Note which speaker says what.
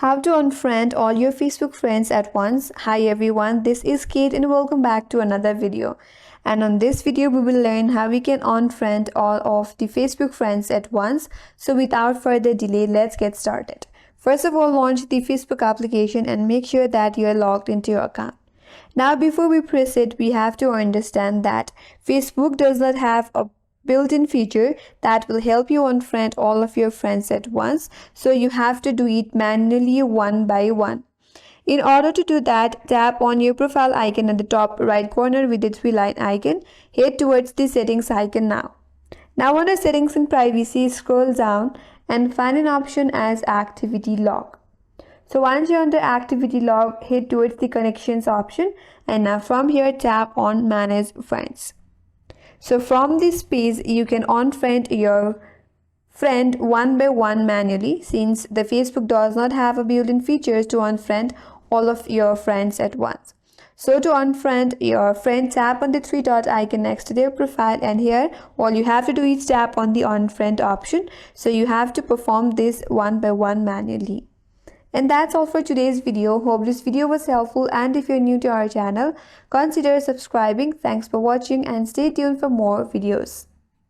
Speaker 1: How to unfriend all your Facebook friends at once. Hi everyone, this is Kate and welcome back to another video. And on this video, we will learn how we can unfriend all of the Facebook friends at once. So without further delay, let's get started. First of all, launch the Facebook application and make sure that you are logged into your account. Now, before we proceed, we have to understand that Facebook does not have a built-in feature that will help you unfriend all of your friends at once, so you have to do it manually one by one. In order to do that, tap on your profile icon at the top right corner with the three-line icon. Head towards the settings icon now. Now under settings and privacy, scroll down and find an option as activity log. So once you're under activity log, head towards the connections option, and now from here tap on manage friends. So from this page, you can unfriend your friend one by one manually, since the Facebook does not have a built-in features to unfriend all of your friends at once. So to unfriend your friend, tap on the three dot icon next to their profile, and here all you have to do is tap on the unfriend option. So you have to perform this one by one manually. And that's all for today's video. Hope this video was helpful, and if you're new to our channel, consider subscribing. Thanks for watching and stay tuned for more videos.